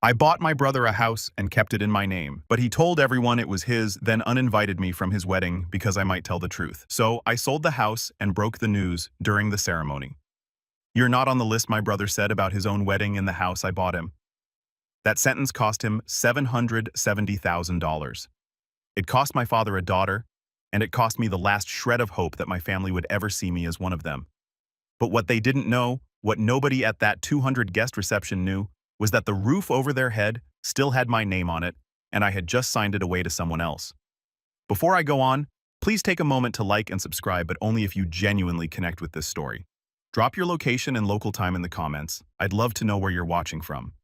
I bought my brother a house and kept it in my name, but he told everyone it was his, then uninvited me from his wedding because I might tell the truth. So I sold the house and broke the news during the ceremony. "You're not on the list," my brother said about his own wedding in the house I bought him. That sentence cost him $770,000. It cost my father a daughter, and it cost me the last shred of hope that my family would ever see me as one of them. But what they didn't know, what nobody at that 200-guest reception knew, was that the roof over their head still had my name on it, and I had just signed it away to someone else. Before I go on, please take a moment to like and subscribe, but only if you genuinely connect with this story. Drop your location and local time in the comments. I'd love to know where you're watching from.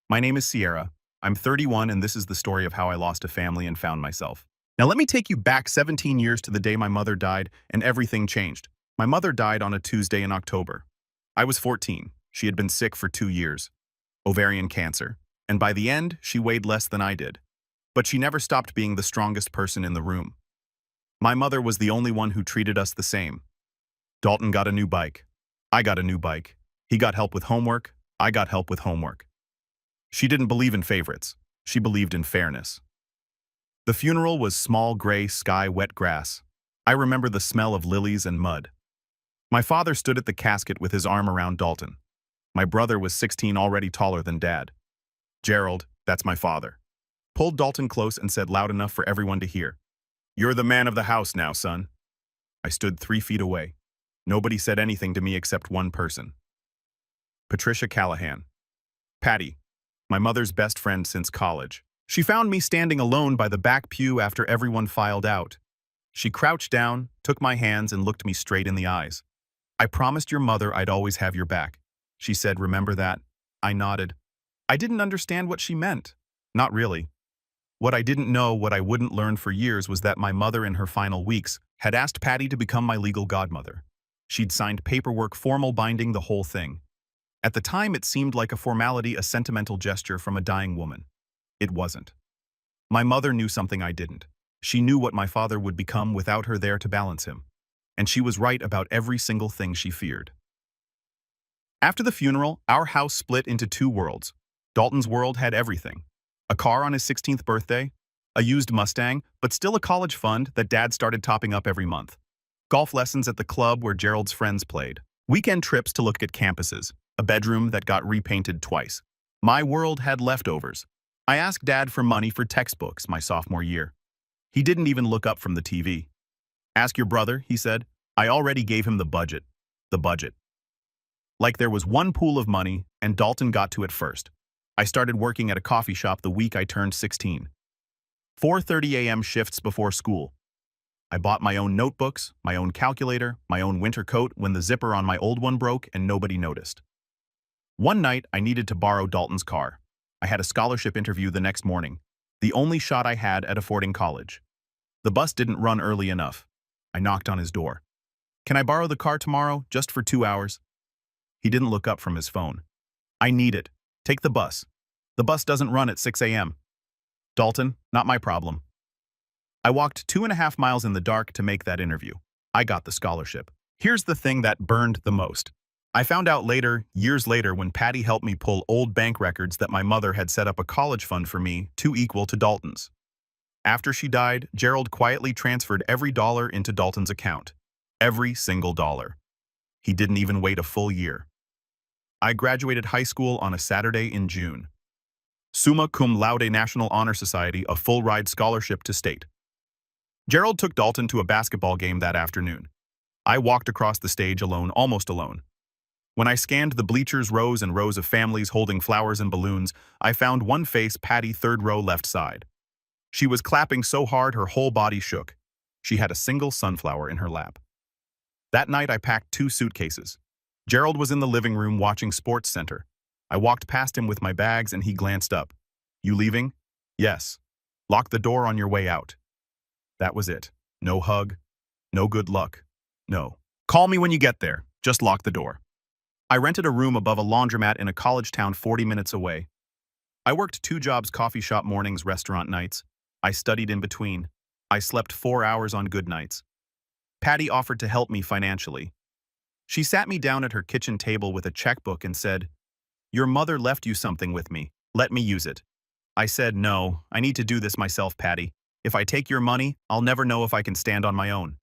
My name is Sierra. I'm 31, and this is the story of how I lost a family and found myself. Now let me take you back 17 years to the day my mother died, and everything changed. My mother died on a Tuesday in October. I was 14. She had been sick for 2 years. Ovarian cancer, and by the end, she weighed less than I did. But she never stopped being the strongest person in the room. My mother was the only one who treated us the same. Dalton got a new bike. I got a new bike. He got help with homework. I got help with homework. She didn't believe in favorites. She believed in fairness. The funeral was small gray sky wet grass. I remember the smell of lilies and mud. My father stood at the casket with his arm around Dalton. My brother was 16, already taller than Dad. Gerald, that's my father, pulled Dalton close and said loud enough for everyone to hear, "You're the man of the house now, son." I stood 3 feet away. Nobody said anything to me except one person. Patricia Callahan. Patty, my mother's best friend since college. She found me standing alone by the back pew after everyone filed out. She crouched down, took my hands, and looked me straight in the eyes. "I promised your mother I'd always have your back," she said. "Remember that?" I nodded. I didn't understand what she meant. Not really. What I didn't know, what I wouldn't learn for years, was that my mother in her final weeks had asked Patty to become my legal godmother. She'd signed paperwork, formal binding, the whole thing. At the time, it seemed like a formality, a sentimental gesture from a dying woman. It wasn't. My mother knew something I didn't. She knew what my father would become without her there to balance him. And she was right about every single thing she feared. After the funeral, our house split into 2 worlds. Dalton's world had everything. A car on his 16th birthday, a used Mustang, but still a college fund that Dad started topping up every month. Golf lessons at the club where Gerald's friends played. Weekend trips to look at campuses. A bedroom that got repainted twice. My world had leftovers. I asked Dad for money for textbooks my sophomore year. He didn't even look up from the TV. "Ask your brother," he said. I already gave him the budget. The budget. Like there was one pool of money, and Dalton got to it first. I started working at a coffee shop the week I turned 16. 4:30 a.m. shifts before school. I bought my own notebooks, my own calculator, my own winter coat when the zipper on my old one broke and nobody noticed. One night, I needed to borrow Dalton's car. I had a scholarship interview the next morning, the only shot I had at affording college. The bus didn't run early enough. I knocked on his door. "Can I borrow the car tomorrow, just for 2 hours?" He didn't look up from his phone. "I need it. Take the bus. The bus doesn't run at 6 a.m. "Dalton, not my problem." I walked 2.5 miles in the dark to make that interview. I got the scholarship. Here's the thing that burned the most. I found out later, years later, when Patty helped me pull old bank records, that my mother had set up a college fund for me, 2 equal to Dalton's. After she died, Gerald quietly transferred every dollar into Dalton's account. Every single dollar. He didn't even wait a full year. I graduated high school on a Saturday in June. Summa cum laude, National Honor Society, a full-ride scholarship to state. Gerald took Dalton to a basketball game that afternoon. I walked across the stage alone, almost alone. When I scanned the bleachers, rows and rows of families holding flowers and balloons, I found one face, Patty, 3rd row left side. She was clapping so hard her whole body shook. She had a single sunflower in her lap. That night I packed 2 suitcases. Gerald was in the living room watching Sports Center. I walked past him with my bags and he glanced up. "You leaving?" "Yes." "Lock the door on your way out." That was it. No hug. No good luck. No. "Call me when you get there. Just lock the door." I rented a room above a laundromat in a college town 40 minutes away. I worked 2 jobs, coffee shop mornings, restaurant nights. I studied in between. I slept 4 hours on good nights. Patty offered to help me financially. She sat me down at her kitchen table with a checkbook and said, "Your mother left you something with me. Let me use it. I said, no, I need to do this myself, Patty. If I take your money, I'll never know if I can stand on my own.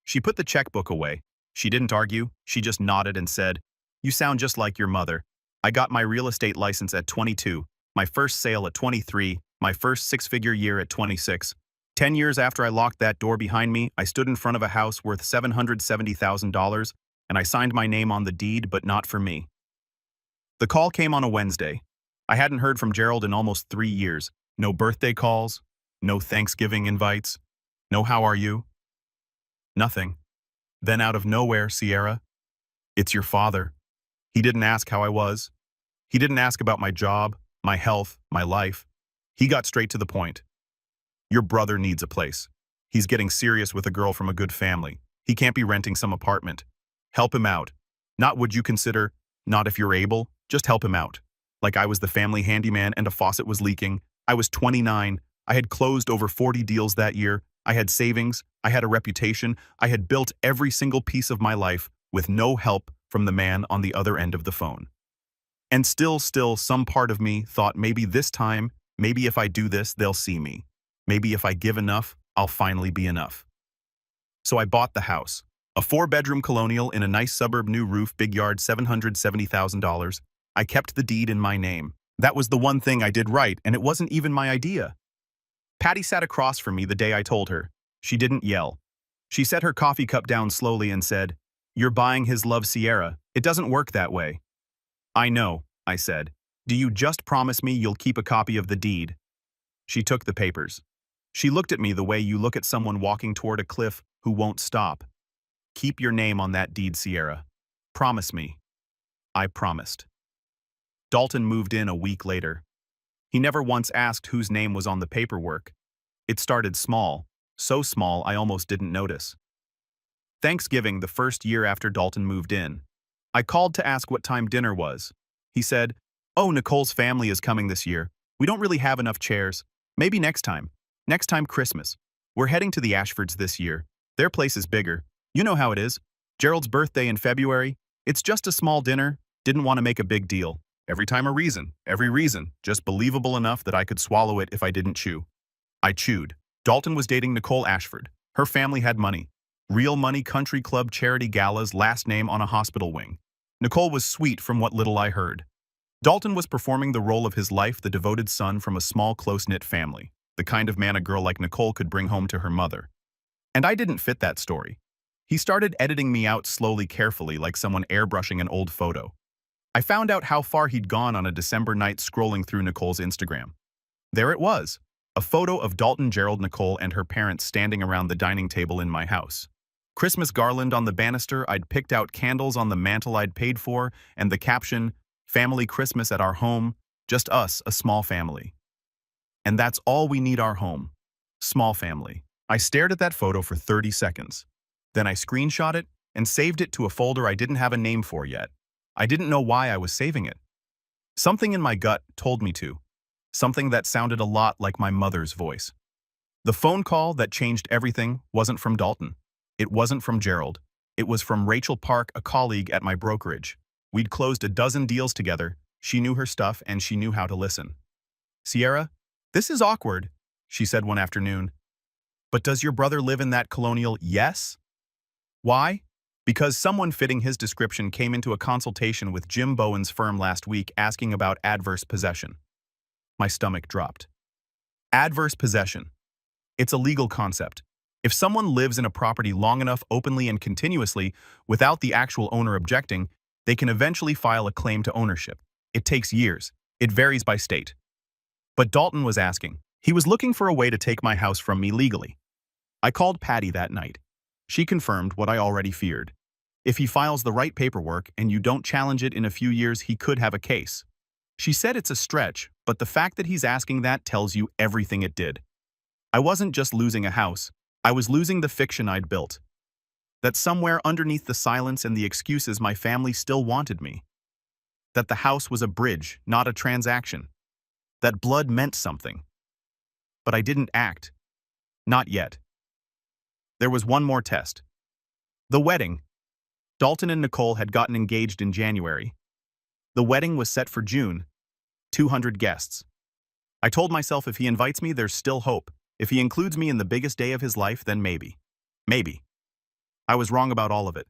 She put the checkbook away. She didn't argue, she just nodded and said, you sound just like your mother. I got my real estate license at 22, my first sale at 23, my first six-figure year at 26. 10 years after I locked that door behind me, I stood in front of a house worth $770,000, and I signed my name on the deed, but not for me. The call came on a Wednesday. I hadn't heard from Gerald in almost 3 years. No birthday calls, no Thanksgiving invites, no how are you? Nothing. Then out of nowhere, Sierra, it's your father. He didn't ask how I was. He didn't ask about my job, my health, my life. He got straight to the point. Your brother needs a place. He's getting serious with a girl from a good family. He can't be renting some apartment. Help him out. Not would you consider, not if you're able, just help him out. Like I was the family handyman and a faucet was leaking. I was 29. I had closed over 40 deals that year. I had savings. I had a reputation. I had built every single piece of my life with no help from the man on the other end of the phone. And still, some part of me thought maybe this time, maybe if I do this, they'll see me. Maybe if I give enough, I'll finally be enough. So I bought the house. A 4-bedroom colonial in a nice suburb, new roof, big yard, $770,000. I kept the deed in my name. That was the one thing I did right, and it wasn't even my idea. Patty sat across from me the day I told her. She didn't yell. She set her coffee cup down slowly and said, "You're buying his love, Sierra. It doesn't work that way." "I know," I said. "Do you just promise me you'll keep a copy of the deed?" She took the papers. She looked at me the way you look at someone walking toward a cliff who won't stop. "Keep your name on that deed, Sierra. Promise me." I promised. Dalton moved in a week later. He never once asked whose name was on the paperwork. It started small, so small I almost didn't notice. Thanksgiving, the first year after Dalton moved in. I called to ask what time dinner was. He said, "Oh, Nicole's family is coming this year. We don't really have enough chairs. Maybe next time. Next time Christmas. We're heading to the Ashfords this year. Their place is bigger. You know how it is. Gerald's birthday in February. It's just a small dinner. Didn't want to make a big deal. Every time a reason. Every reason. Just believable enough that I could swallow it if I didn't chew." I chewed. Dalton was dating Nicole Ashford. Her family had money. Real money, country club, charity galas, last name on a hospital wing. Nicole was sweet from what little I heard. Dalton was performing the role of his life, the devoted son from a small, close-knit family, the kind of man a girl like Nicole could bring home to her mother. And I didn't fit that story. He started editing me out slowly, carefully, like someone airbrushing an old photo. I found out how far he'd gone on a December night scrolling through Nicole's Instagram. There it was, a photo of Dalton, Gerald, Nicole, and her parents standing around the dining table in my house. Christmas garland on the banister, I'd picked out candles on the mantle I'd paid for, and the caption, "Family Christmas at our home, just us, a small family." And that's all we need, our home. Small family. I stared at that photo for 30 seconds. Then I screenshot it and saved it to a folder I didn't have a name for yet. I didn't know why I was saving it. Something in my gut told me to. Something that sounded a lot like my mother's voice. The phone call that changed everything wasn't from Dalton. It wasn't from Gerald. It was from Rachel Park, a colleague at my brokerage. We'd closed a dozen deals together. She knew her stuff and she knew how to listen. "Sierra, this is awkward," she said one afternoon. "But does your brother live in that colonial?" "Yes." "Why?" "Because someone fitting his description came into a consultation with Jim Bowen's firm last week asking about adverse possession." My stomach dropped. Adverse possession. It's a legal concept. If someone lives in a property long enough, openly and continuously, without the actual owner objecting, they can eventually file a claim to ownership. It takes years. It varies by state. But Dalton was asking. He was looking for a way to take my house from me legally. I called Patty that night. She confirmed what I already feared. If he files the right paperwork and you don't challenge it in a few years, he could have a case. She said it's a stretch, but the fact that he's asking that tells you everything it did. I wasn't just losing a house. I was losing the fiction I'd built. That somewhere underneath the silence and the excuses my family still wanted me. That the house was a bridge, not a transaction. That blood meant something. But I didn't act. Not yet. There was one more test. The wedding. Dalton and Nicole had gotten engaged in January. The wedding was set for June. 200 guests. I told myself if he invites me, there's still hope. If he includes me in the biggest day of his life, then maybe. Maybe. I was wrong about all of it.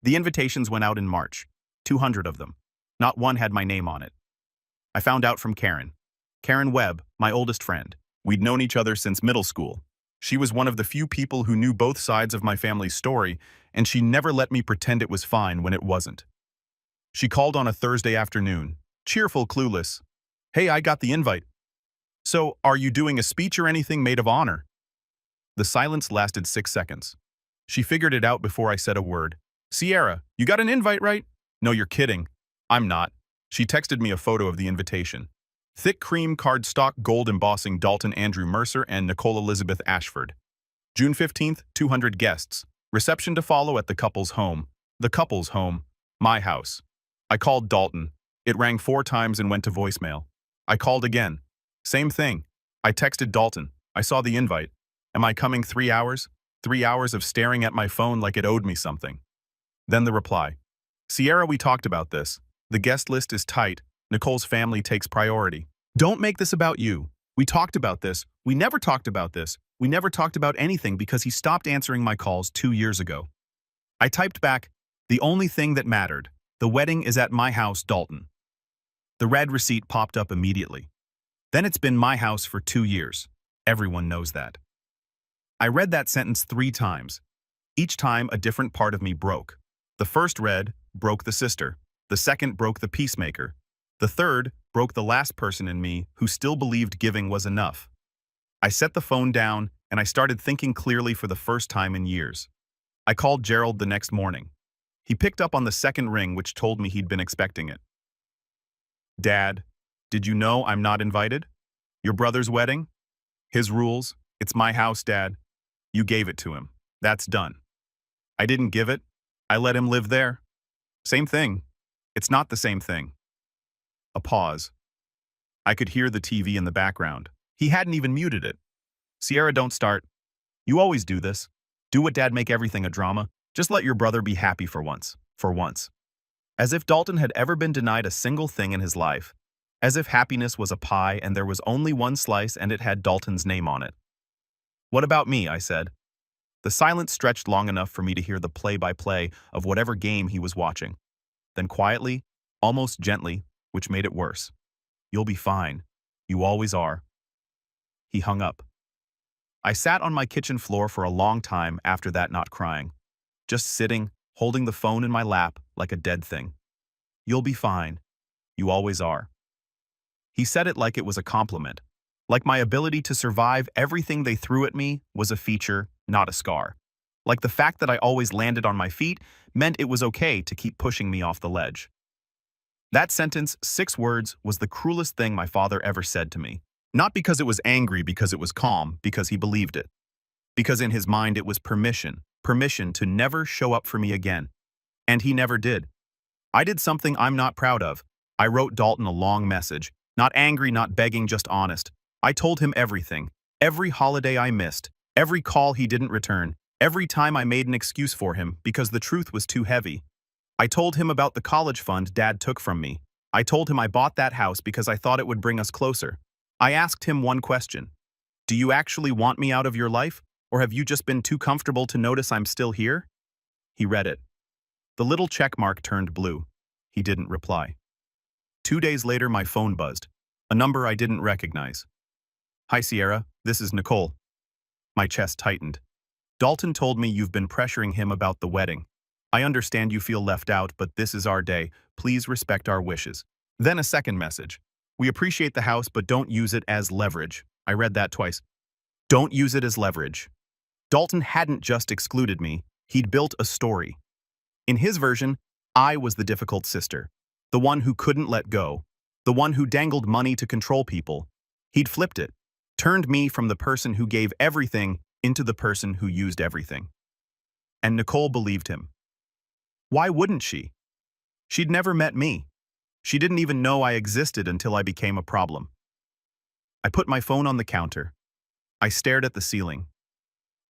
The invitations went out in March. 200 of them. Not one had my name on it. I found out from Karen. Karen Webb, my oldest friend. We'd known each other since middle school. She was one of the few people who knew both sides of my family's story, and she never let me pretend it was fine when it wasn't. She called on a Thursday afternoon, cheerful, clueless. "Hey, I got the invite. So, are you doing a speech or anything maid of honor?" The silence lasted 6 seconds. She figured it out before I said a word. "Sierra, you got an invite, right?" "No, you're kidding." "I'm not." She texted me a photo of the invitation. Thick cream cardstock gold embossing Dalton Andrew Mercer and Nicole Elizabeth Ashford. June 15th, 200 guests. Reception to follow at the couple's home. The couple's home. My house. I called Dalton. It rang 4 times and went to voicemail. I called again. Same thing. I texted Dalton. "I saw the invite. Am I coming 3 hours?" 3 hours of staring at my phone like it owed me something. Then the reply. "Sierra, we talked about this. The guest list is tight. Nicole's family takes priority. Don't make this about you. We talked about this. We never talked about this. We never talked about anything because he stopped answering my calls 2 years ago." I typed back, "The only thing that mattered. The wedding is at my house, Dalton." The red receipt popped up immediately. Then it's been my house for 2 years. Everyone knows that. I read that sentence 3 times. Each time a different part of me broke. The first read, broke the sister. The second broke the peacemaker. The third broke the last person in me who still believed giving was enough. I set the phone down and I started thinking clearly for the first time in years. I called Gerald the next morning. He picked up on the second ring, which told me he'd been expecting it. "Dad, did you know I'm not invited? Your brother's wedding? His rules. It's my house, Dad. You gave it to him. That's done." I didn't give it. I let him live there. Same thing. It's not the same thing. A pause. I could hear the TV in the background. He hadn't even muted it. "Sierra, don't start. You always do this. Do what Dad, make everything a drama. Just let your brother be happy for once. For once." As if Dalton had ever been denied a single thing in his life. As if happiness was a pie and there was only one slice and it had Dalton's name on it. "What about me?" I said. The silence stretched long enough for me to hear the play-by-play of whatever game he was watching. Then quietly, almost gently, which made it worse. "You'll be fine. You always are." He hung up. I sat on my kitchen floor for a long time after that, not crying. Just sitting, holding the phone in my lap like a dead thing. "You'll be fine. You always are." He said it like it was a compliment. Like my ability to survive everything they threw at me was a feature, not a scar. Like the fact that I always landed on my feet meant it was okay to keep pushing me off the ledge. That sentence, 6 words, was the cruelest thing my father ever said to me. Not because it was angry, because it was calm, because he believed it. Because in his mind it was permission to never show up for me again. And he never did. I did something I'm not proud of. I wrote Dalton a long message. Not angry, not begging, just honest. I told him everything. Every holiday I missed. Every call he didn't return. Every time I made an excuse for him because the truth was too heavy. I told him about the college fund Dad took from me. I told him I bought that house because I thought it would bring us closer. I asked him one question. "Do you actually want me out of your life, or have you just been too comfortable to notice I'm still here?" He read it. The little check mark turned blue. He didn't reply. 2 days later, my phone buzzed. A number I didn't recognize. "Hi, Sierra. This is Nicole." My chest tightened. "Dalton told me you've been pressuring him about the wedding. I understand you feel left out, but this is our day. Please respect our wishes." Then a second message. "We appreciate the house, but don't use it as leverage." I read that twice. Don't use it as leverage. Dalton hadn't just excluded me, he'd built a story. In his version, I was the difficult sister, the one who couldn't let go, the one who dangled money to control people. He'd flipped it, turned me from the person who gave everything into the person who used everything. And Nicole believed him. Why wouldn't she? She'd never met me. She didn't even know I existed until I became a problem. I put my phone on the counter. I stared at the ceiling.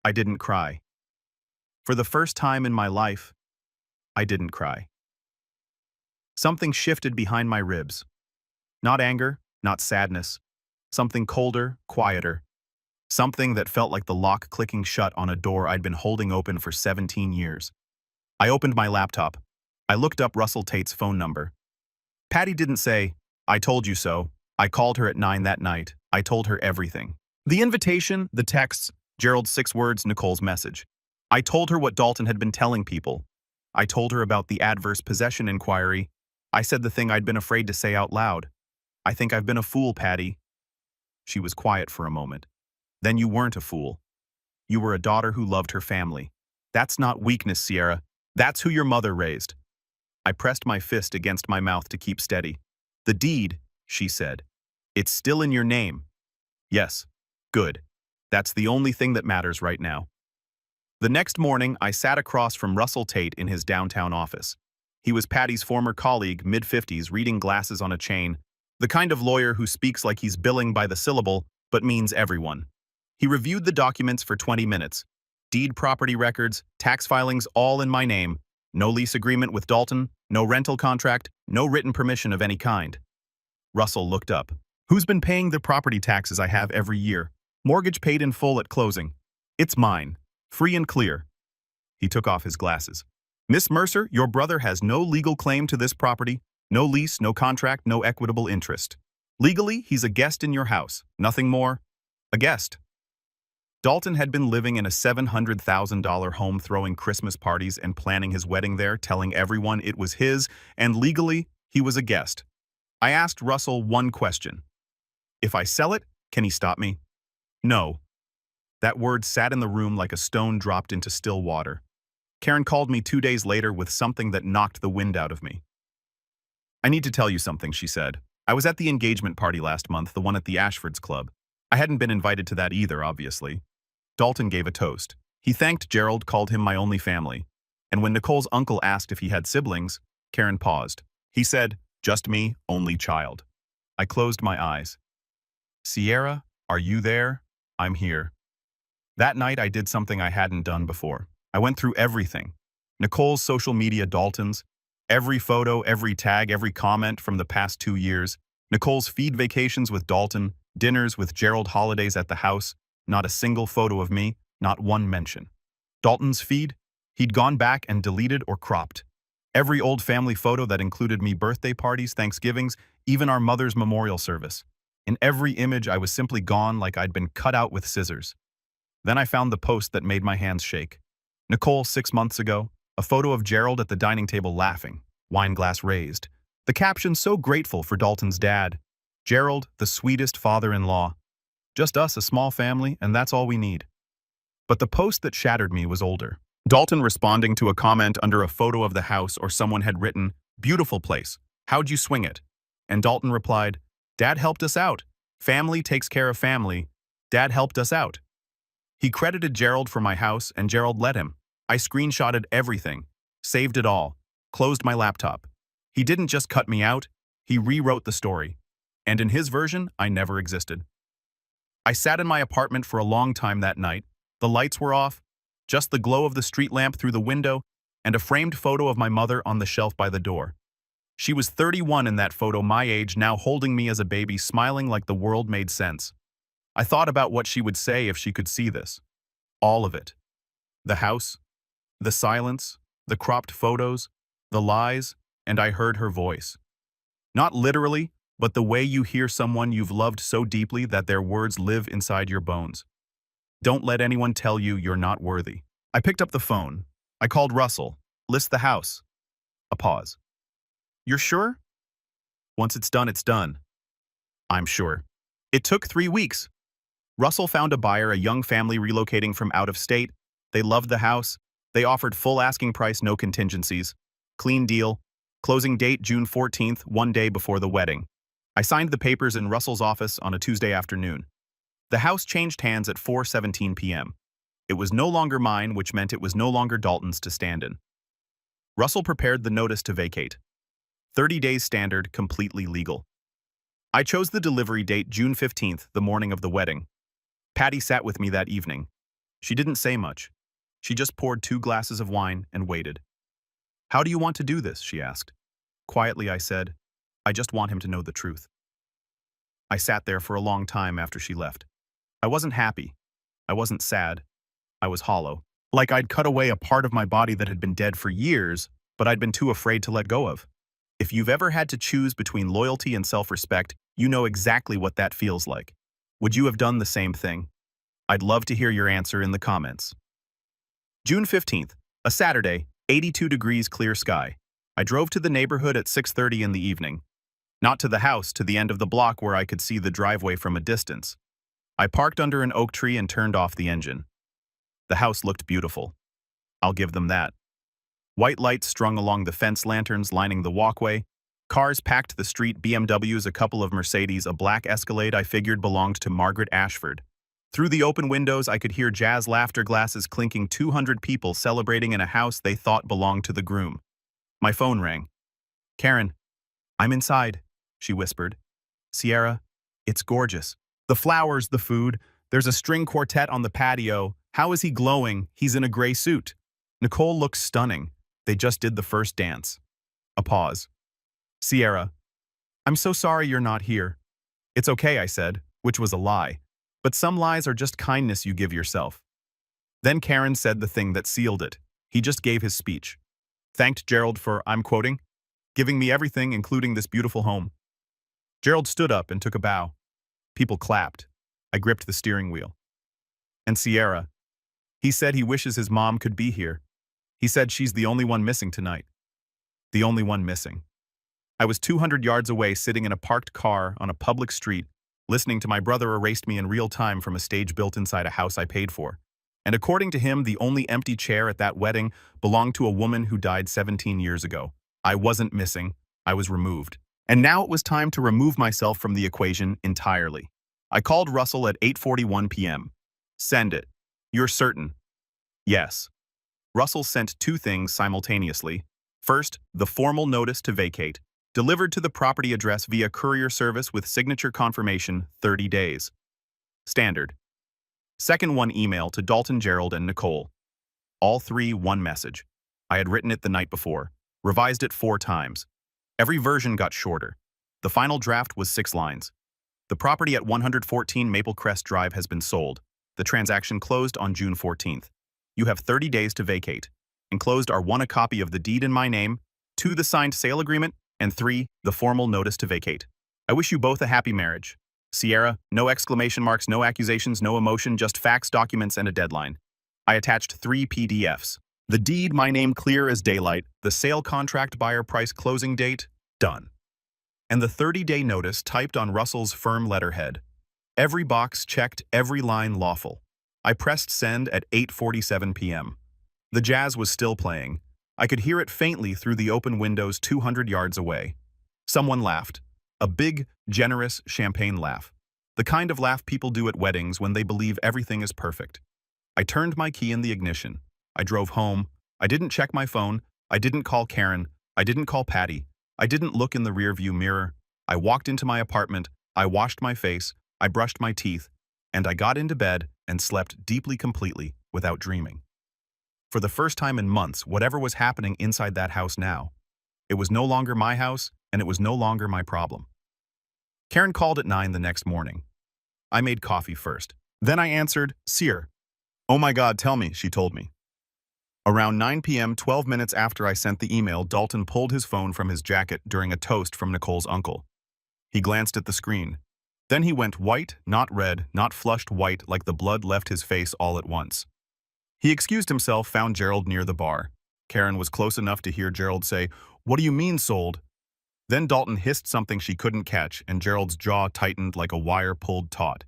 I didn't cry. For the first time in my life, I didn't cry. Something shifted behind my ribs. Not anger, not sadness. Something colder, quieter. Something that felt like the lock clicking shut on a door I'd been holding open for 17 years. I opened my laptop. I looked up Russell Tate's phone number. Patty didn't say, "I told you so." I called her at 9 that night. I told her everything. The invitation, the texts, Gerald's 6 words, Nicole's message. I told her what Dalton had been telling people. I told her about the adverse possession inquiry. I said the thing I'd been afraid to say out loud. "I think I've been a fool, Patty." She was quiet for a moment. "Then you weren't a fool. You were a daughter who loved her family. That's not weakness, Sierra. That's who your mother raised." I pressed my fist against my mouth to keep steady. "The deed," she said. "It's still in your name." "Yes. Good. That's the only thing that matters right now." The next morning, I sat across from Russell Tate in his downtown office. He was Patty's former colleague, mid-50s, reading glasses on a chain, the kind of lawyer who speaks like he's billing by the syllable, but means everyone. He reviewed the documents for 20 minutes. Deed, property records, tax filings, all in my name. No lease agreement with Dalton, no rental contract, no written permission of any kind. Russell looked up. "Who's been paying the property taxes I have every year? Mortgage paid in full at closing. It's mine. Free and clear." He took off his glasses. "Miss Mercer, your brother has no legal claim to this property. No lease, no contract, no equitable interest. Legally, he's a guest in your house. Nothing more. A guest." Dalton had been living in a $700,000 home, throwing Christmas parties and planning his wedding there, telling everyone it was his, and legally, he was a guest. I asked Russell one question. "If I sell it, can he stop me?" "No." That word sat in the room like a stone dropped into still water. Karen called me 2 days later with something that knocked the wind out of me. "I need to tell you something," she said. "I was at the engagement party last month, the one at the Ashfords Club. I hadn't been invited to that either, obviously. Dalton gave a toast. He thanked Gerald, called him my only family. And when Nicole's uncle asked if he had siblings, Karen paused. He said, 'Just me, only child.' I closed my eyes. 'Sierra, are you there? I'm here.' That night I did something I hadn't done before. I went through everything. Nicole's social media, Dalton's, every photo, every tag, every comment from the past 2 years, Nicole's feed, vacations with Dalton, dinners with Gerald, holidays at the house, not a single photo of me, not one mention. Dalton's feed, he'd gone back and deleted or cropped. Every old family photo that included me, birthday parties, Thanksgivings, even our mother's memorial service. In every image I was simply gone, like I'd been cut out with scissors. Then I found the post that made my hands shake. Nicole 6 months ago, a photo of Gerald at the dining table laughing, wine glass raised. The caption so grateful for Dalton's dad. Gerald, the sweetest father-in-law. Just us, a small family, and that's all we need. But the post that shattered me was older. Dalton responding to a comment under a photo of the house, or someone had written, "Beautiful place. How'd you swing it?" And Dalton replied, "Dad helped us out. Family takes care of family. Dad helped us out." He credited Gerald for my house, and Gerald let him. I screenshotted everything, saved it all, closed my laptop. He didn't just cut me out, he rewrote the story. And in his version, I never existed. I sat in my apartment for a long time that night. The lights were off, just the glow of the street lamp through the window, and a framed photo of my mother on the shelf by the door. She was 31 in that photo, my age, now holding me as a baby, smiling like the world made sense. I thought about what she would say if she could see this. All of it. The house, the silence, the cropped photos, the lies, and I heard her voice. Not literally, but the way you hear someone you've loved so deeply that their words live inside your bones. Don't let anyone tell you you're not worthy. I picked up the phone. I called Russell. "List the house." A pause. "You're sure?" "Once it's done, it's done." "I'm sure." It took 3 weeks. Russell found a buyer, a young family relocating from out of state. They loved the house. They offered full asking price, no contingencies. Clean deal. Closing date June 14th, 1 day before the wedding. I signed the papers in Russell's office on a Tuesday afternoon. The house changed hands at 4:17 p.m. It was no longer mine, which meant it was no longer Dalton's to stand in. Russell prepared the notice to vacate. 30 days standard, completely legal. I chose the delivery date June 15th, the morning of the wedding. Patty sat with me that evening. She didn't say much. She just poured 2 glasses of wine and waited. "How do you want to do this?" she asked. Quietly I said, "I just want him to know the truth." I sat there for a long time after she left. I wasn't happy. I wasn't sad. I was hollow. Like I'd cut away a part of my body that had been dead for years, but I'd been too afraid to let go of. If you've ever had to choose between loyalty and self-respect, you know exactly what that feels like. Would you have done the same thing? I'd love to hear your answer in the comments. June 15th, a Saturday, 82 degrees clear sky. I drove to the neighborhood at 6:30 in the evening. Not to the house, to the end of the block where I could see the driveway from a distance. I parked under an oak tree and turned off the engine. The house looked beautiful. I'll give them that. White lights strung along the fence lanterns lining the walkway. Cars packed the street, BMWs, a couple of Mercedes, a black Escalade I figured belonged to Margaret Ashford. Through the open windows, I could hear jazz laughter, glasses clinking, 200 people celebrating in a house they thought belonged to the groom. My phone rang. "Karen, I'm inside," she whispered. "Sierra, it's gorgeous. The flowers, the food, there's a string quartet on the patio. How is he glowing? He's in a gray suit. Nicole looks stunning. They just did the first dance." A pause. "Sierra, I'm so sorry you're not here." "It's okay," I said, which was a lie. But some lies are just kindness you give yourself. Then Karen said the thing that sealed it. He just gave his speech. Thanked Gerald for, I'm quoting, "giving me everything, including this beautiful home." Gerald stood up and took a bow. People clapped. I gripped the steering wheel. "And Sierra, he said he wishes his mom could be here. He said she's the only one missing tonight." The only one missing. I was 200 yards away, sitting in a parked car on a public street, listening to my brother erase me in real time from a stage built inside a house I paid for. And according to him, the only empty chair at that wedding belonged to a woman who died 17 years ago. I wasn't missing. I was removed. And now it was time to remove myself from the equation entirely. I called Russell at 8:41 p.m. "Send it. You're certain?" "Yes." Russell sent two things simultaneously. First, the formal notice to vacate, delivered to the property address via courier service with signature confirmation, 30 days. Standard. Second, one email to Dalton, Gerald, and Nicole. All three one message. I had written it the night before, revised it 4 times. Every version got shorter. The final draft was 6 lines. "The property at 114 Maple Crest Drive has been sold. The transaction closed on June 14th. You have 30 days to vacate. Enclosed are 1, a copy of the deed in my name, 2, the signed sale agreement, and 3, the formal notice to vacate. I wish you both a happy marriage. Sierra." No exclamation marks, no accusations, no emotion, just facts, documents, and a deadline. I attached 3 PDFs. The deed, my name clear as daylight, the sale contract, buyer price, closing date, done. And the 30-day notice typed on Russell's firm letterhead. Every box checked, every line lawful. I pressed send at 8:47 p.m. The jazz was still playing. I could hear it faintly through the open windows 200 yards away. Someone laughed. A big, generous champagne laugh. The kind of laugh people do at weddings when they believe everything is perfect. I turned my key in the ignition. I drove home. I didn't check my phone. I didn't call Karen. I didn't call Patty. I didn't look in the rearview mirror. I walked into my apartment. I washed my face. I brushed my teeth. And I got into bed and slept deeply, completely, without dreaming. For the first time in months, whatever was happening inside that house now, it was no longer my house, and it was no longer my problem. Karen called at 9 the next morning. I made coffee first. Then I answered, "Seer." "Oh my God, tell me," she told me. Around 9 p.m., 12 minutes after I sent the email, Dalton pulled his phone from his jacket during a toast from Nicole's uncle. He glanced at the screen. Then he went white, not red, not flushed white, like the blood left his face all at once. He excused himself, found Gerald near the bar. Karen was close enough to hear Gerald say, "What do you mean sold?" Then Dalton hissed something she couldn't catch, and Gerald's jaw tightened like a wire pulled taut.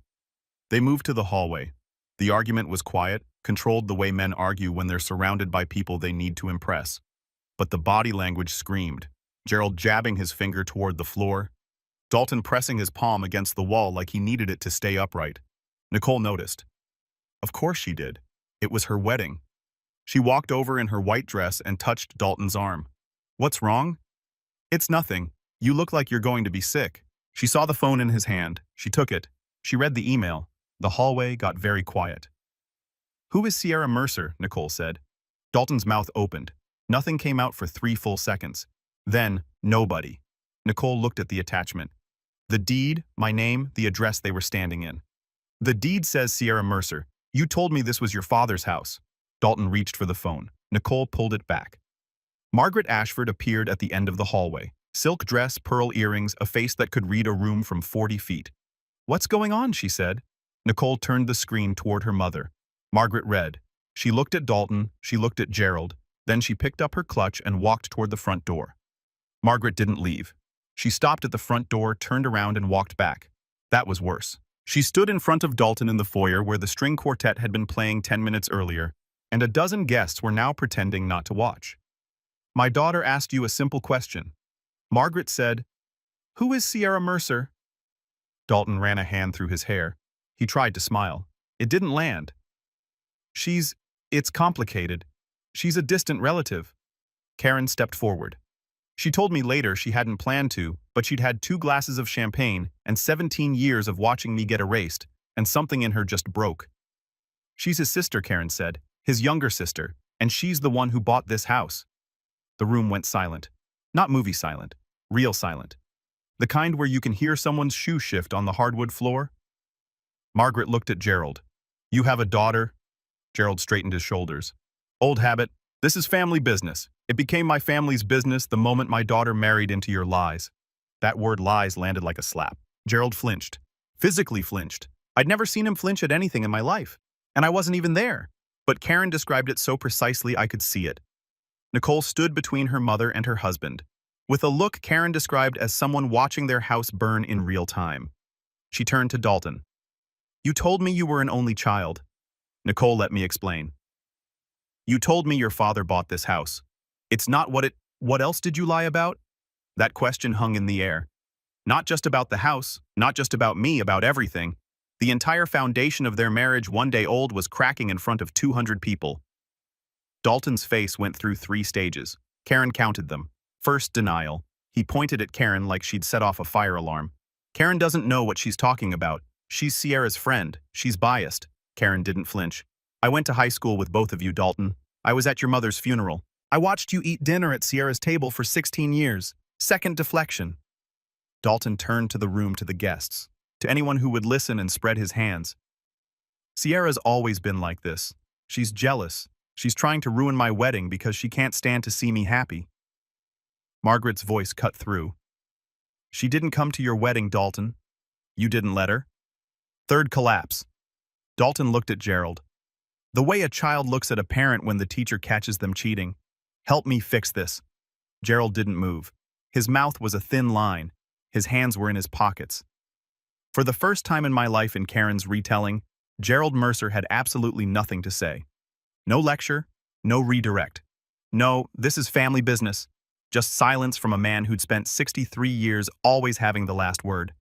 They moved to the hallway. The argument was quiet, controlled the way men argue when they're surrounded by people they need to impress. But the body language screamed. Gerald jabbing his finger toward the floor. Dalton pressing his palm against the wall like he needed it to stay upright. Nicole noticed. Of course she did. It was her wedding. She walked over in her white dress and touched Dalton's arm. "What's wrong?" "It's nothing. You look like you're going to be sick." She saw the phone in his hand. She took it. She read the email. The hallway got very quiet. "Who is Sierra Mercer?" Nicole said. Dalton's mouth opened. Nothing came out for 3 full seconds. Then, nobody. Nicole looked at the attachment. The deed, my name, the address they were standing in. The deed says Sierra Mercer. You told me this was your father's house. Dalton reached for the phone. Nicole pulled it back. Margaret Ashford appeared at the end of the hallway. Silk dress, pearl earrings, a face that could read a room from 40 feet. What's going on, she said. Nicole turned the screen toward her mother. Margaret read. She looked at Dalton, she looked at Gerald, then she picked up her clutch and walked toward the front door. Margaret didn't leave. She stopped at the front door, turned around and walked back. That was worse. She stood in front of Dalton in the foyer where the string quartet had been playing 10 minutes earlier, and a dozen guests were now pretending not to watch. My daughter asked you a simple question. Margaret said, "Who is Sierra Mercer?" Dalton ran a hand through his hair. He tried to smile. It didn't land. It's complicated. She's a distant relative. Karen stepped forward. She told me later she hadn't planned to, but she'd had 2 glasses of champagne and 17 years of watching me get erased, and something in her just broke. She's his sister, Karen said, his younger sister, and she's the one who bought this house. The room went silent. Not movie silent, real silent. The kind where you can hear someone's shoe shift on the hardwood floor. Margaret looked at Gerald. You have a daughter? Gerald straightened his shoulders. Old habit. This is family business. It became my family's business the moment my daughter married into your lies. That word lies landed like a slap. Gerald flinched. Physically flinched. I'd never seen him flinch at anything in my life. And I wasn't even there. But Karen described it so precisely I could see it. Nicole stood between her mother and her husband, with a look Karen described as someone watching their house burn in real time. She turned to Dalton. You told me you were an only child. Nicole let me explain. You told me your father bought this house. It's not what else did you lie about? That question hung in the air. Not just about the house, not just about me, about everything. The entire foundation of their marriage, one day old, was cracking in front of 200 people. Dalton's face went through 3 stages. Karen counted them. First, denial. He pointed at Karen like she'd set off a fire alarm. Karen doesn't know what she's talking about. She's Sierra's friend. She's biased. Karen didn't flinch. I went to high school with both of you, Dalton. I was at your mother's funeral. I watched you eat dinner at Sierra's table for 16 years. Second deflection. Dalton turned to the room, to the guests, to anyone who would listen and spread his hands. Sierra's always been like this. She's jealous. She's trying to ruin my wedding because she can't stand to see me happy. Margaret's voice cut through. She didn't come to your wedding, Dalton. You didn't let her. Third collapse. Dalton looked at Gerald. The way a child looks at a parent when the teacher catches them cheating. Help me fix this. Gerald didn't move. His mouth was a thin line. His hands were in his pockets. For the first time in my life in Karen's retelling, Gerald Mercer had absolutely nothing to say. No lecture, no redirect. No, this is family business. Just silence from a man who'd spent 63 years always having the last word.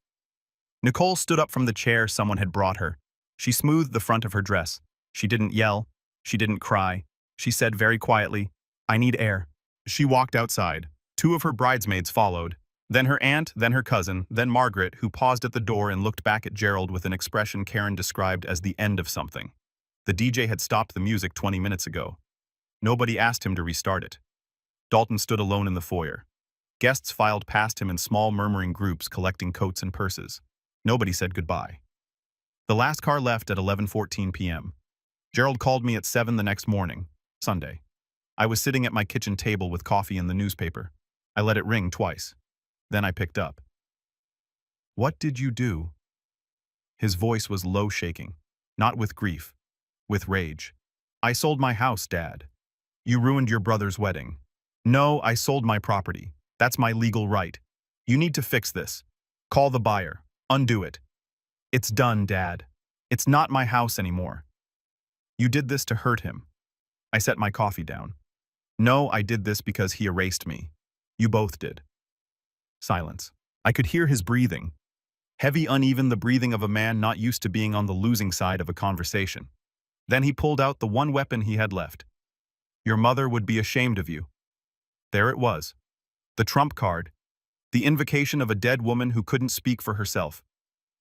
Nicole stood up from the chair someone had brought her. She smoothed the front of her dress. She didn't yell. She didn't cry. She said very quietly, I need air. She walked outside. 2 of her bridesmaids followed. Then her aunt, then her cousin, then Margaret, who paused at the door and looked back at Gerald with an expression Karen described as the end of something. The DJ had stopped the music 20 minutes ago. Nobody asked him to restart it. Dalton stood alone in the foyer. Guests filed past him in small murmuring groups collecting coats and purses. Nobody said goodbye. The last car left at 11:14 p.m. Gerald called me at 7 the next morning, Sunday. I was sitting at my kitchen table with coffee and the newspaper. I let it ring twice. Then I picked up. What did you do? His voice was low, shaking, not with grief, with rage. I sold my house, Dad. You ruined your brother's wedding. No, I sold my property. That's my legal right. You need to fix this. Call the buyer. Undo it. It's done, Dad. It's not my house anymore. You did this to hurt him. I set my coffee down. No, I did this because he erased me. You both did. Silence. I could hear his breathing. Heavy, uneven, the breathing of a man not used to being on the losing side of a conversation. Then he pulled out the one weapon he had left. Your mother would be ashamed of you. There it was. The trump card. The invocation of a dead woman who couldn't speak for herself.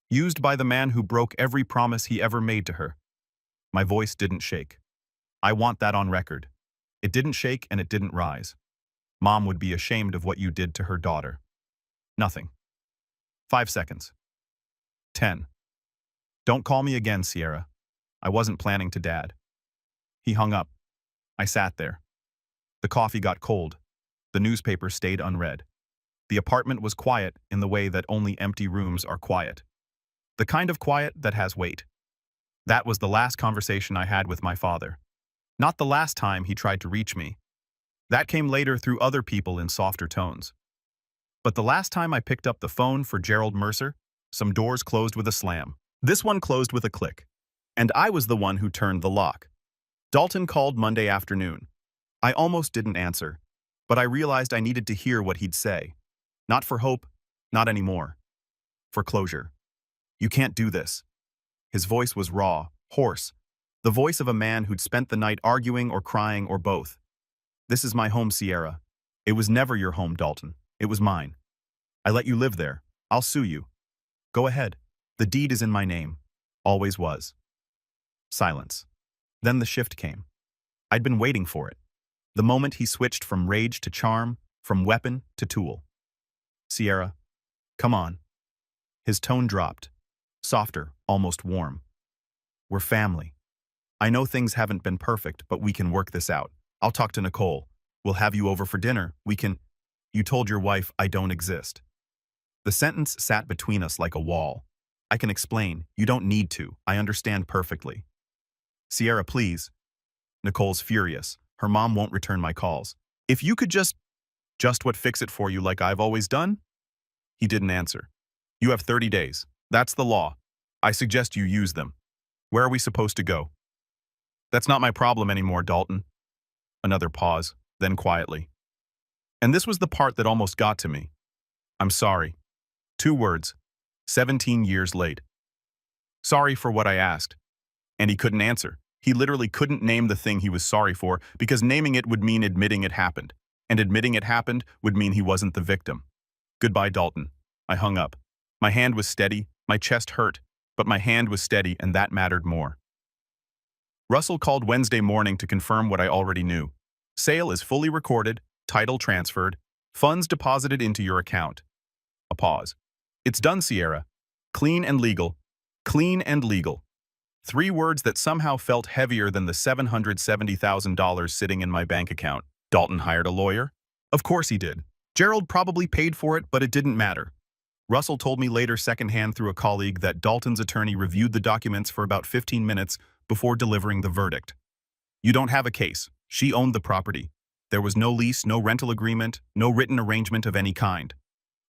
Used by the man who broke every promise he ever made to her. My voice didn't shake. I want that on record. It didn't shake and it didn't rise. Mom would be ashamed of what you did to her daughter. Nothing. 5 seconds. 10. Don't call me again, Sierra. I wasn't planning to, Dad. He hung up. I sat there. The coffee got cold. The newspaper stayed unread. The apartment was quiet in the way that only empty rooms are quiet. The kind of quiet that has weight. That was the last conversation I had with my father. Not the last time he tried to reach me. That came later through other people in softer tones. But the last time I picked up the phone for Gerald Mercer, some doors closed with a slam. This one closed with a click. And I was the one who turned the lock. Dalton called Monday afternoon. I almost didn't answer, but I realized I needed to hear what he'd say. Not for hope, not anymore. For closure. You can't do this. His voice was raw, hoarse, the voice of a man who'd spent the night arguing or crying or both. This is my home, Sierra. It was never your home, Dalton. It was mine. I let you live there. I'll sue you. Go ahead. The deed is in my name. Always was. Silence. Then the shift came. I'd been waiting for it. The moment he switched from rage to charm, from weapon to tool. Sierra, come on. His tone dropped. Softer, almost warm. We're family. I know things haven't been perfect, but we can work this out. I'll talk to Nicole. We'll have you over for dinner. We can... You told your wife I don't exist. The sentence sat between us like a wall. I can explain. You don't need to. I understand perfectly. Sierra, please. Nicole's furious. Her mom won't return my calls. If you could just what fix it for you like I've always done? He didn't answer. You have 30 days. That's the law. I suggest you use them. Where are we supposed to go? That's not my problem anymore, Dalton. Another pause, then quietly. And this was the part that almost got to me. I'm sorry. 2 words. 17 years late. Sorry for what I asked. And he couldn't answer. He literally couldn't name the thing he was sorry for because naming it would mean admitting it happened. And admitting it happened would mean he wasn't the victim. Goodbye, Dalton. I hung up. My hand was steady, my chest hurt, but my hand was steady and that mattered more. Russell called Wednesday morning to confirm what I already knew. Sale is fully recorded, title transferred, funds deposited into your account. A pause. It's done, Sierra. Clean and legal. Clean and legal. 3 words that somehow felt heavier than the $770,000 sitting in my bank account. Dalton hired a lawyer? Of course he did. Gerald probably paid for it, but it didn't matter. Russell told me later secondhand through a colleague that Dalton's attorney reviewed the documents for about 15 minutes before delivering the verdict. You don't have a case. She owned the property. There was no lease, no rental agreement, no written arrangement of any kind.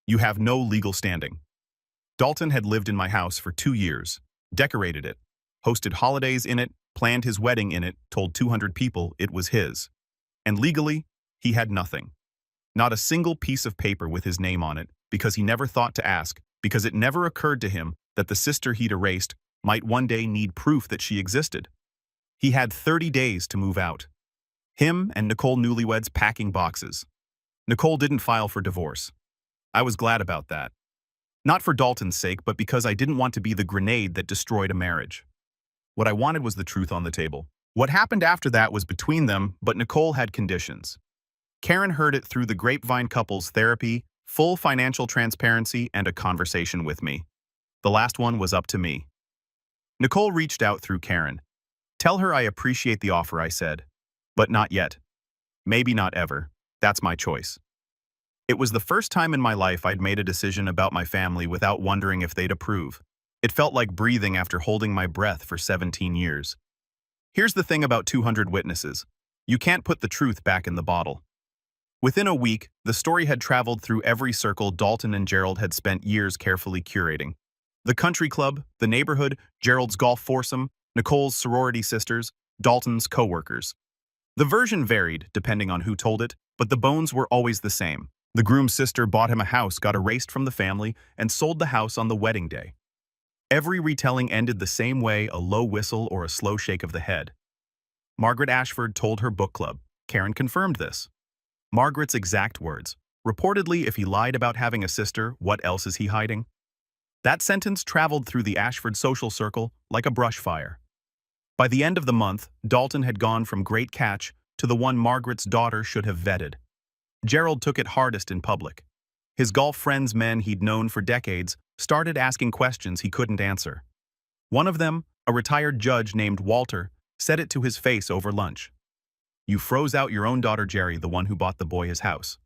You have no legal standing. Dalton had lived in my house for 2 years, decorated it, hosted holidays in it, planned his wedding in it, told 200 people it was his. And legally, he had nothing. Not a single piece of paper with his name on it, because he never thought to ask, because it never occurred to him that the sister he'd erased might one day need proof that she existed. He had 30 days to move out. Him and Nicole newlyweds packing boxes. Nicole didn't file for divorce. I was glad about that. Not for Dalton's sake, but because I didn't want to be the grenade that destroyed a marriage. What I wanted was the truth on the table. What happened after that was between them, but Nicole had conditions. Karen heard it through the Grapevine couple's therapy, full financial transparency, and a conversation with me. The last one was up to me. Nicole reached out through Karen. Tell her I appreciate the offer, I said. But not yet. Maybe not ever. That's my choice. It was the first time in my life I'd made a decision about my family without wondering if they'd approve. It felt like breathing after holding my breath for 17 years. Here's the thing about 200 witnesses. You can't put the truth back in the bottle. Within a week, the story had traveled through every circle Dalton and Gerald had spent years carefully curating. The country club, the neighborhood, Gerald's golf foursome, Nicole's sorority sisters, Dalton's co-workers. The version varied, depending on who told it, but the bones were always the same. The groom's sister bought him a house, got erased from the family, and sold the house on the wedding day. Every retelling ended the same way, a low whistle or a slow shake of the head. Margaret Ashford told her book club. Karen confirmed this. Margaret's exact words. Reportedly, if he lied about having a sister, what else is he hiding? That sentence traveled through the Ashford social circle like a brush fire. By the end of the month, Dalton had gone from great catch to the one Margaret's daughter should have vetted. Gerald took it hardest in public. His golf friends, men he'd known for decades, started asking questions he couldn't answer. One of them, a retired judge named Walter, said it to his face over lunch. "You froze out your own daughter Jerry, the one who bought the boy his house."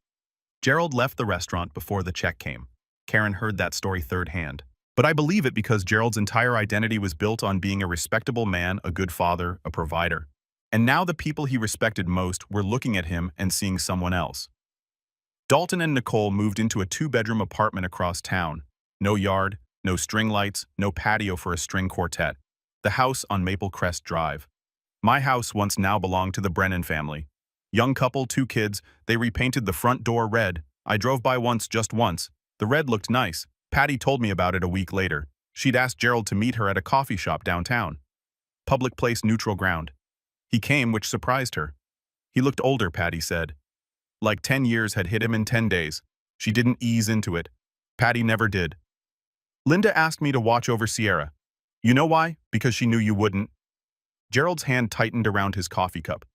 Gerald left the restaurant before the check came. Karen heard that story third hand. But I believe it because Gerald's entire identity was built on being a respectable man, a good father, a provider. And now the people he respected most were looking at him and seeing someone else. Dalton and Nicole moved into a two-bedroom apartment across town. No yard, no string lights, no patio for a string quartet. The house on Maple Crest Drive. My house once now belonged to the Brennan family. Young couple, 2 kids, they repainted the front door red. I drove by once, just once. The red looked nice. Patty told me about it a week later. She'd asked Gerald to meet her at a coffee shop downtown. Public place, neutral ground. He came, which surprised her. He looked older, Patty said. Like 10 years had hit him in 10 days. She didn't ease into it. Patty never did. Linda asked me to watch over Sierra. You know why? Because she knew you wouldn't. Gerald's hand tightened around his coffee cup.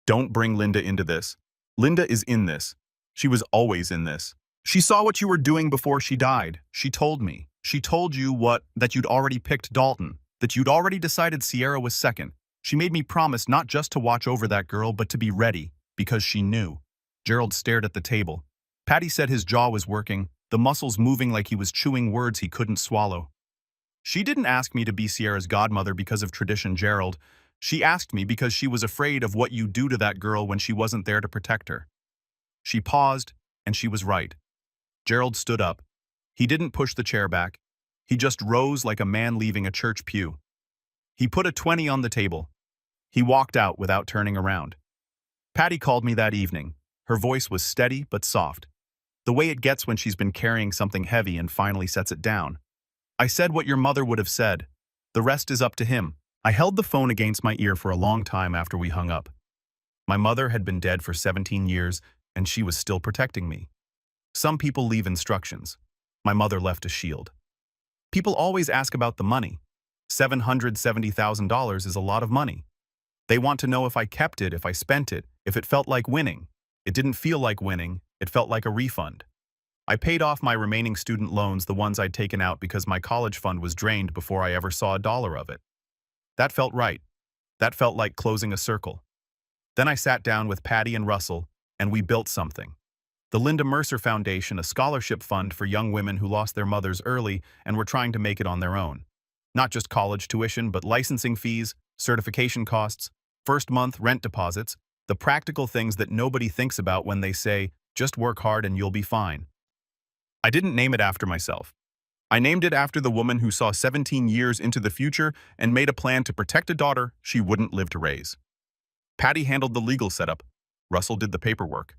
Don't bring Linda into this. Linda is in this. She was always in this. She saw what you were doing before she died. She told me. She told you that you'd already picked Dalton, that you'd already decided Sierra was second. She made me promise not just to watch over that girl, but to be ready, because she knew. Gerald stared at the table. Patty said his jaw was working, the muscles moving like he was chewing words he couldn't swallow. She didn't ask me to be Sierra's godmother because of tradition, Gerald. She asked me because she was afraid of what you'd do to that girl when she wasn't there to protect her. She paused, and she was right. Gerald stood up. He didn't push the chair back. He just rose like a man leaving a church pew. He put a 20 on the table. He walked out without turning around. Patty called me that evening. Her voice was steady but soft. The way it gets when she's been carrying something heavy and finally sets it down. I said what your mother would have said. The rest is up to him. I held the phone against my ear for a long time after we hung up. My mother had been dead for 17 years, and she was still protecting me. Some people leave instructions. My mother left a shield. People always ask about the money. $770,000 is a lot of money. They want to know if I kept it, if I spent it, if it felt like winning. It didn't feel like winning, it felt like a refund. I paid off my remaining student loans, the ones I'd taken out because my college fund was drained before I ever saw a dollar of it. That felt right. That felt like closing a circle. Then I sat down with Patty and Russell, and we built something. The Linda Mercer Foundation, a scholarship fund for young women who lost their mothers early and were trying to make it on their own. Not just college tuition, but licensing fees, certification costs, first-month rent deposits, the practical things that nobody thinks about when they say, just work hard and you'll be fine. I didn't name it after myself. I named it after the woman who saw 17 years into the future and made a plan to protect a daughter she wouldn't live to raise. Patty handled the legal setup. Russell did the paperwork.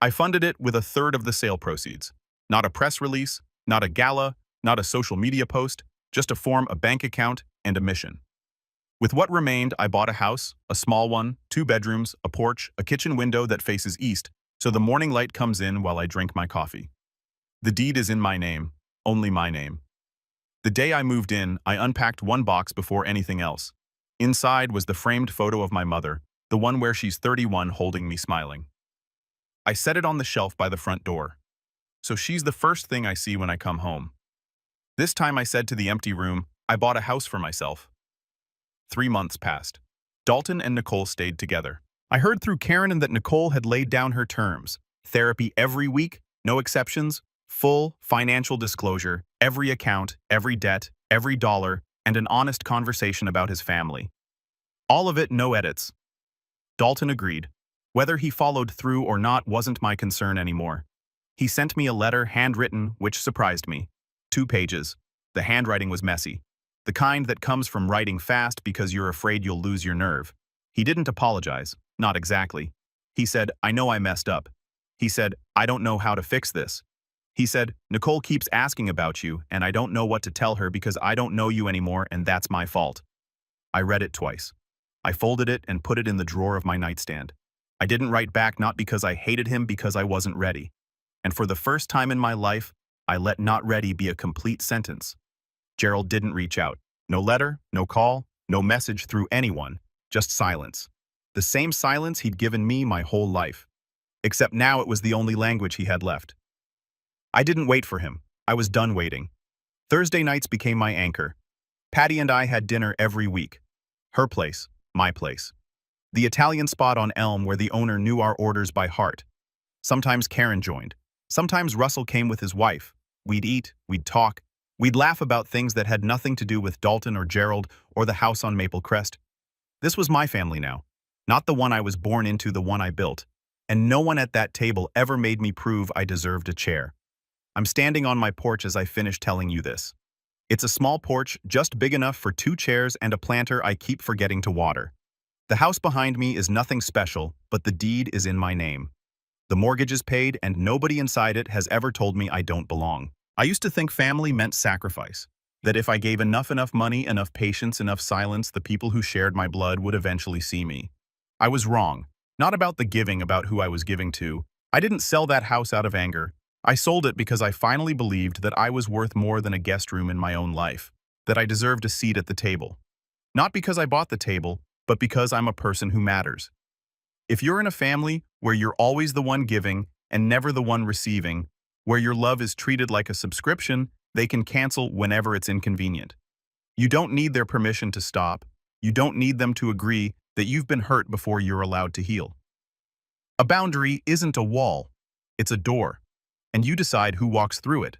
I funded it with 1/3 of the sale proceeds. Not a press release, not a gala, not a social media post, just to form a bank account and a mission. With what remained, I bought a house, a small one, 2 bedrooms, a porch, a kitchen window that faces east, so the morning light comes in while I drink my coffee. The deed is in my name, only my name. The day I moved in, I unpacked one box before anything else. Inside was the framed photo of my mother, the one where she's 31 holding me smiling. I set it on the shelf by the front door. So she's the first thing I see when I come home. This time I said to the empty room, I bought a house for myself. 3 months passed. Dalton and Nicole stayed together. I heard through Karen that Nicole had laid down her terms. Therapy every week, no exceptions, full financial disclosure, every account, every debt, every dollar, and an honest conversation about his family. All of it, no edits. Dalton agreed. Whether he followed through or not wasn't my concern anymore. He sent me a letter, handwritten, which surprised me. 2 pages. The handwriting was messy. The kind that comes from writing fast because you're afraid you'll lose your nerve. He didn't apologize. Not exactly. He said, I know I messed up. He said, I don't know how to fix this. He said, Nicole keeps asking about you, and I don't know what to tell her because I don't know you anymore, and that's my fault. I read it twice. I folded it and put it in the drawer of my nightstand. I didn't write back, not because I hated him, because I wasn't ready. And for the first time in my life, I let not ready be a complete sentence. Gerald didn't reach out. No letter, no call, no message through anyone, just silence. The same silence he'd given me my whole life. Except now it was the only language he had left. I didn't wait for him. I was done waiting. Thursday nights became my anchor. Patty and I had dinner every week. Her place, my place. The Italian spot on Elm where the owner knew our orders by heart. Sometimes Karen joined. Sometimes Russell came with his wife. We'd eat, we'd talk, we'd laugh about things that had nothing to do with Dalton or Gerald or the house on Maple Crest. This was my family now, not the one I was born into, the one I built. And no one at that table ever made me prove I deserved a chair. I'm standing on my porch as I finish telling you this. It's a small porch, just big enough for 2 chairs and a planter I keep forgetting to water. The house behind me is nothing special, but the deed is in my name. The mortgage is paid, and nobody inside it has ever told me I don't belong. I used to think family meant sacrifice, that if I gave enough money, enough patience, enough silence, the people who shared my blood would eventually see me. I was wrong. Not about the giving, about who I was giving to. I didn't sell that house out of anger. I sold it because I finally believed that I was worth more than a guest room in my own life, that I deserved a seat at the table. Not because I bought the table, but because I'm a person who matters. If you're in a family where you're always the one giving and never the one receiving, where your love is treated like a subscription, they can cancel whenever it's inconvenient. You don't need their permission to stop. You don't need them to agree that you've been hurt before you're allowed to heal. A boundary isn't a wall, it's a door, and you decide who walks through it.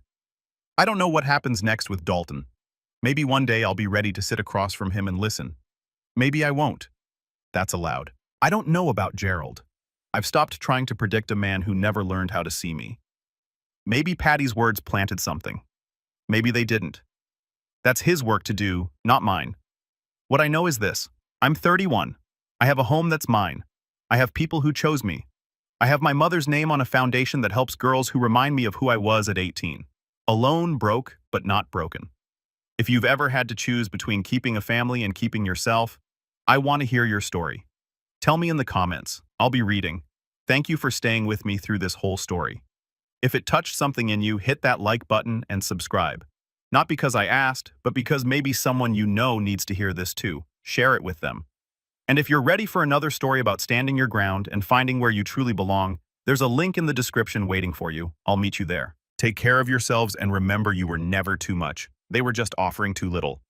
I don't know what happens next with Dalton. Maybe one day I'll be ready to sit across from him and listen. Maybe I won't. That's allowed. I don't know about Gerald. I've stopped trying to predict a man who never learned how to see me. Maybe Patty's words planted something. Maybe they didn't. That's his work to do, not mine. What I know is this. I'm 31. I have a home that's mine. I have people who chose me. I have my mother's name on a foundation that helps girls who remind me of who I was at 18. Alone, broke, but not broken. If you've ever had to choose between keeping a family and keeping yourself, I want to hear your story. Tell me in the comments. I'll be reading. Thank you for staying with me through this whole story. If it touched something in you, hit that like button and subscribe. Not because I asked, but because maybe someone you know needs to hear this too. Share it with them. And if you're ready for another story about standing your ground and finding where you truly belong, there's a link in the description waiting for you. I'll meet you there. Take care of yourselves and remember you were never too much. They were just offering too little.